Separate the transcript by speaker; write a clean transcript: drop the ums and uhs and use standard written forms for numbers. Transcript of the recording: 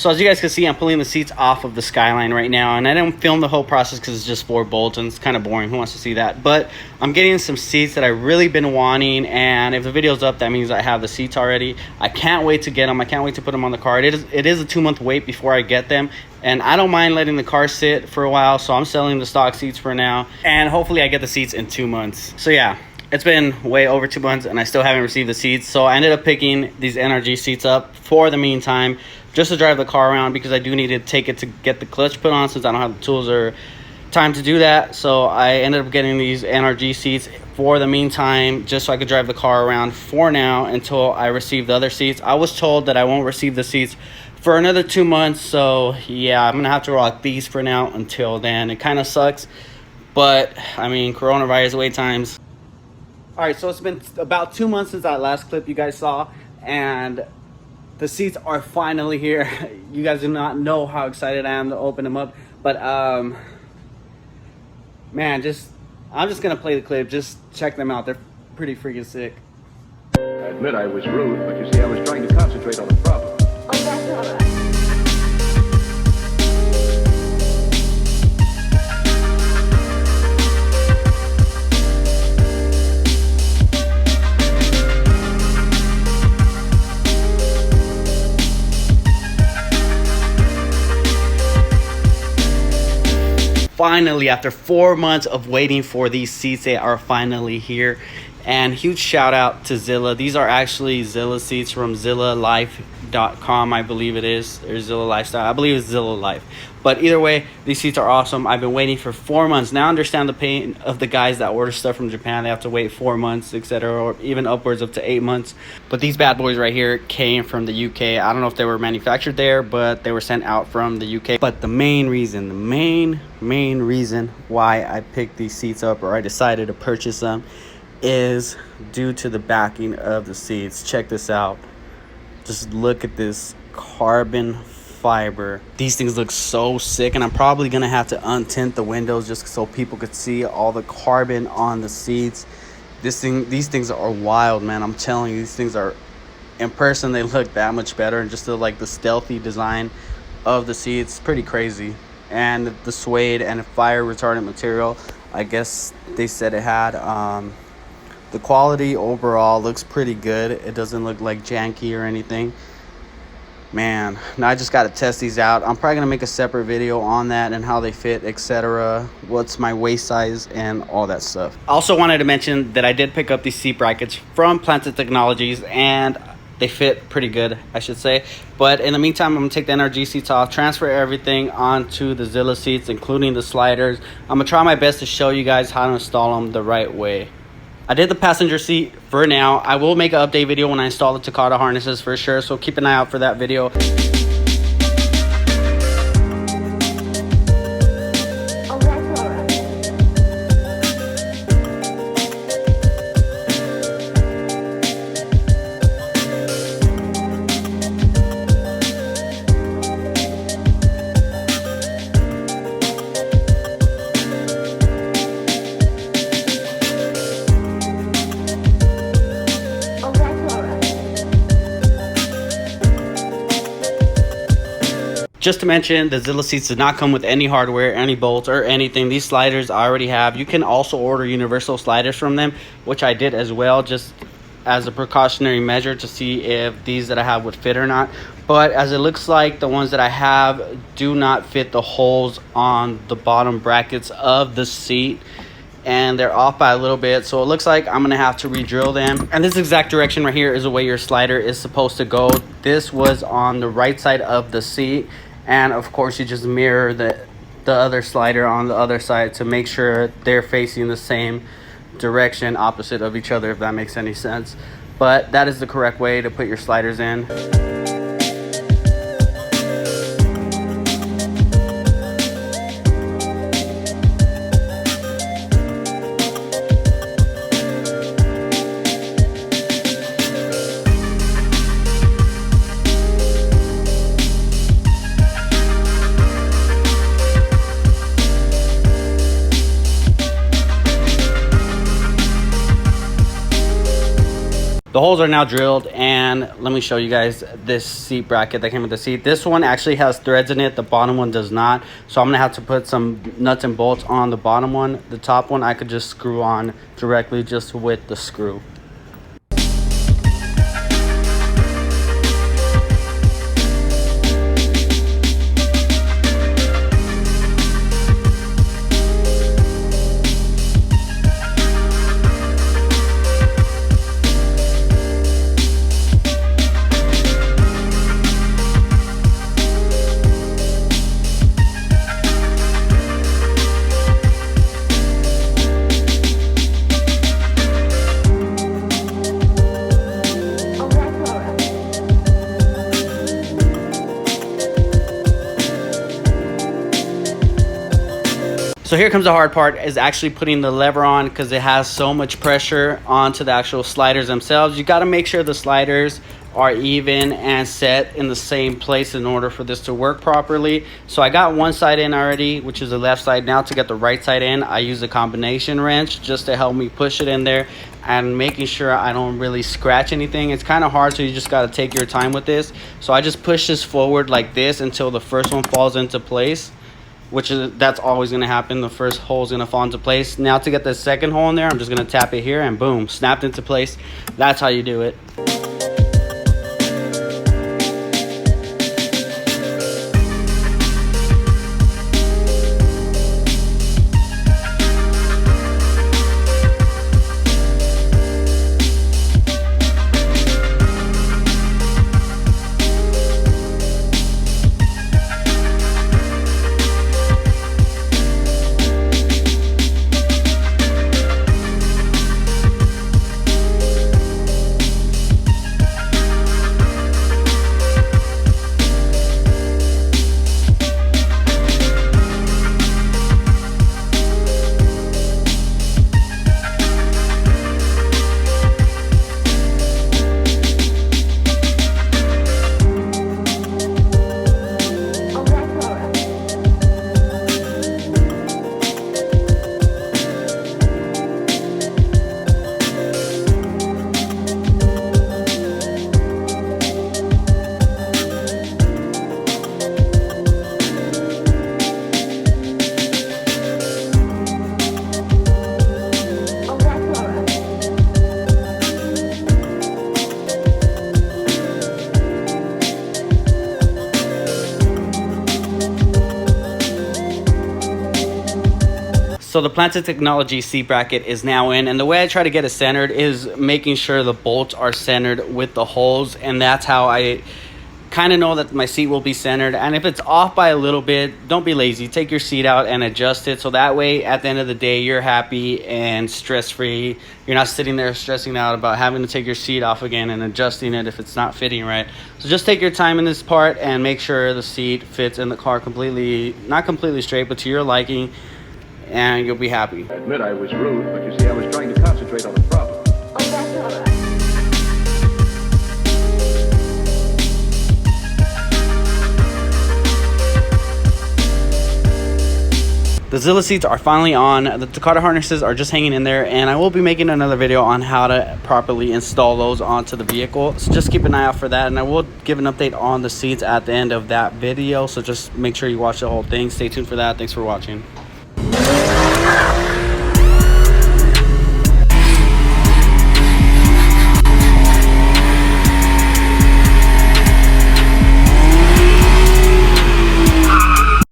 Speaker 1: So as you guys can see, I'm pulling the seats off of the Skyline right now, and I didn't film the whole process because it's just 4 bolts and it's kind of boring. Who wants to see that? But I'm getting some seats that I've really been wanting, and if the video's up, that means I have the seats already. I can't wait to get them. I can't wait to put them on the car. It is a 2-month wait before I get them, and I don't mind letting the car sit for a while, so I'm selling the stock seats for now, and hopefully I get the seats in 2 months. So yeah, it's been way over 2 months and I still haven't received the seats, so I ended up picking these NRG seats up for the meantime, just to drive the car around, because I do need to take it to get the clutch put on since I don't have the tools or time to do that. So I ended up getting these NRG seats for the meantime, just so I could drive the car around for now until I receive the other seats. I was told that I won't receive the seats for another 2 months, so yeah, I'm gonna have to rock these for now until then. It kind of sucks, but I mean, coronavirus wait times. All right, so it's been about 2 months since that last clip you guys saw, and the seats are finally here. You guys do not know how excited I am to open them up, but man, I'm just gonna play the clip. Just check them out. They're pretty freaking sick.
Speaker 2: I admit I was rude, but you see, I was trying to concentrate on the problem.
Speaker 3: Oh, that's all right.
Speaker 1: Finally, after 4 months of waiting for these seats, they are finally here. And huge shout out to ZILLA. These are actually ZILLA seats from ZILLALife.com, I believe it is, or ZILLA Lifestyle. I believe it's ZILLA Life. But either way, these seats are awesome. I've been waiting for 4 months. Now I understand the pain of the guys that order stuff from Japan. They have to wait 4 months, etc., or even upwards up to 8 months. But these bad boys right here came from the UK. I don't know if they were manufactured there, but they were sent out from the UK. But the main reason, main reason why I picked these seats up, or I decided to purchase them, is due to the backing of the seats. Check this out. Just look at this carbon fiber. These things look so sick, and I'm probably gonna have to untint the windows just so people could see all the carbon on the seats. These things are wild, man. I'm telling you, these things are, in person they look that much better, and just the stealthy design of the seats, pretty crazy. And the suede and fire retardant material, I guess they said it had. The quality overall looks pretty good. It doesn't look like janky or anything. Man, now I just got to test these out. I'm probably going to make a separate video on that and how they fit, etc. What's my waist size and all that stuff. I also wanted to mention that I did pick up these seat brackets from Planted Technologies, and they fit pretty good, I should say. But in the meantime, I'm going to take the NRG seats off, transfer everything onto the ZILLA seats, including the sliders. I'm going to try my best to show you guys how to install them the right way. I did the passenger seat for now. I will make an update video when I install the Takata harnesses for sure, so keep an eye out for that video.
Speaker 3: Oh, that's all right. Oh, that's all right.
Speaker 1: Just to mention, the ZILLA seats does not come with any hardware, any bolts, or anything. These sliders I already have. You can also order universal sliders from them, which I did as well, just as a precautionary measure to see if these that I have would fit or not. But as it looks like, the ones that I have do not fit the holes on the bottom brackets of the seat, and they're off by a little bit, so it looks like I'm gonna have to re-drill them. And this exact direction right here is the way your slider is supposed to go. This was on the right side of the seat, and of course you just mirror the other slider on the other side to make sure they're facing the same direction, opposite of each other, if that makes any sense. But that is the correct way to put your sliders in. The holes are now drilled, and let me show you guys this seat bracket that came with the seat. This one actually has threads in it. The bottom one does not. So I'm gonna have to put some nuts and bolts on the bottom one. The top one I could just screw on directly just with the screw. So here comes the hard part, is actually putting the lever on, because it has so much pressure onto the actual sliders themselves. You got to make sure the sliders are even and set in the same place in order for this to work properly. So I got one side in already, which is the left side. Now to get the right side in, I use a combination wrench just to help me push it in there and making sure I don't really scratch anything. It's kind of hard, so you just got to take your time with this. So I just push this forward like this until the first one falls into place, that's always going to happen. The first hole is going to fall into place. Now to get the second hole in there, I'm just going to tap it here and boom, snapped into place. That's how you do it. So the Planted Technology seat bracket is now in, and the way I try to get it centered is making sure the bolts are centered with the holes, and that's how I kind of know that my seat will be centered. And if it's off by a little bit, don't be lazy. Take your seat out and adjust it, so that way at the end of the day you're happy and stress-free. You're not sitting there stressing out about having to take your seat off again and adjusting it if it's not fitting right. So just take your time in this part and make sure the seat fits in the car completely, not completely straight, but to your liking, and you'll be happy.
Speaker 2: I admit I was rude, but you see, I was trying to concentrate on the problem.
Speaker 3: Oh, that's all right.
Speaker 1: The ZILLA seats are finally on. The Takata harnesses are just hanging in there, and I will be making another video on how to properly install those onto the vehicle. So just keep an eye out for that, and I will give an update on the seats at the end of that video. So just make sure you watch the whole thing. Stay tuned for that. Thanks for watching.